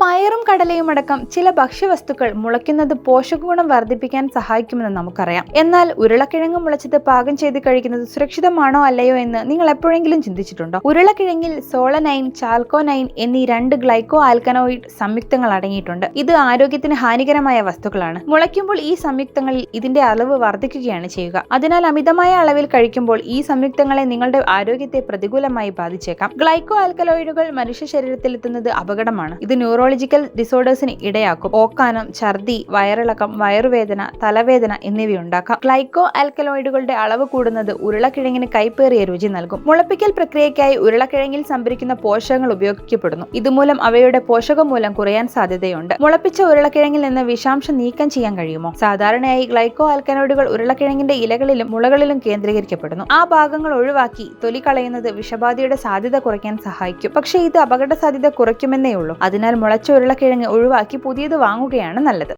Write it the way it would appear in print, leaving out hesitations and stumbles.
പയറും കടലയും അടക്കം ചില ഭക്ഷ്യവസ്തുക്കൾ മുളയ്ക്കുന്നത് പോഷകഗുണം വർദ്ധിപ്പിക്കാൻ സഹായിക്കുമെന്ന് നമുക്കറിയാം. എന്നാൽ ഉരുളക്കിഴങ്ങ് മുളച്ചത് പാകം ചെയ്ത് കഴിക്കുന്നത് സുരക്ഷിതമാണോ അല്ലയോ എന്ന് നിങ്ങൾ എപ്പോഴെങ്കിലും ചിന്തിച്ചിട്ടുണ്ടോ? ഉരുളക്കിഴങ്ങിൽ സോളനൈൻ, ചാൽക്കോനൈൻ എന്നീ 2 ഗ്ലൈക്കോ ആൽക്കനോയിഡ് സംയുക്തങ്ങൾ അടങ്ങിയിട്ടുണ്ട്. ഇത് ആരോഗ്യത്തിന് ഹാനികരമായ വസ്തുക്കളാണ്. മുളയ്ക്കുമ്പോൾ ഈ സംയുക്തങ്ങളിൽ ഇതിന്റെ അളവ് വർദ്ധിക്കുകയാണ് ചെയ്യുക. അതിനാൽ അമിതമായ അളവിൽ കഴിക്കുമ്പോൾ ഈ സംയുക്തങ്ങളെ നിങ്ങളുടെ ആരോഗ്യത്തെ പ്രതികൂലമായി ബാധിച്ചേക്കാം. ഗ്ലൈക്കോ ആൽക്കലോയിഡുകൾ മനുഷ്യ ശരീരത്തിൽ എത്തുന്നത് അപകടമാണ്. ഇത് ന്യൂറോളജിക്കൽ ഡിസോർഡേഴ്സിന് ഇടയാക്കും. ഓക്കാനം, ഛർദി, വയറിളക്കം, വയറുവേദന, തലവേദന എന്നിവയുണ്ടാക്കാം. ഗ്ലൈക്കോ ആൽക്കലോയിഡുകളുടെ അളവ് കൂടുന്നത് ഉരുളക്കിഴങ്ങിന് കൈപ്പേറിയ രുചി നൽകും. മുളപ്പിക്കൽ പ്രക്രിയയ്ക്കായി ഉരുളക്കിഴങ്ങിൽ സംഭരിക്കുന്ന പോഷകങ്ങൾ ഉപയോഗിക്കപ്പെടുന്നു. ഇതുമൂലം അവയുടെ പോഷകമൂല്യം കുറയാൻ സാധ്യതയുണ്ട്. മുളപ്പിച്ച ഉരുളക്കിഴങ്ങിൽ നിന്ന് വിഷാംശം നീക്കം ചെയ്യാൻ കഴിയുമോ? സാധാരണയായി ഗ്ലൈക്കോ ആൽക്കലോയിഡുകൾ ഉരുളക്കിഴങ്ങിന്റെ ഇലകളിലും മുളകളിലും കേന്ദ്രീകരിക്കപ്പെടുന്നു. ആ ഭാഗങ്ങൾ ഒഴിവാക്കി തൊലി കളയുന്നത് വിഷബാധയുടെ സാധ്യത കുറയ്ക്കാൻ സഹായിക്കും. പക്ഷേ ഇത് അപകട സാധ്യത കുറയ്ക്കുമെന്നേ ഉള്ളൂ. അതിനാൽ മുളച്ച ഉരുളക്കിഴങ്ങ് ഒഴിവാക്കി പുതിയത് വാങ്ങുകയാണ് നല്ലത്.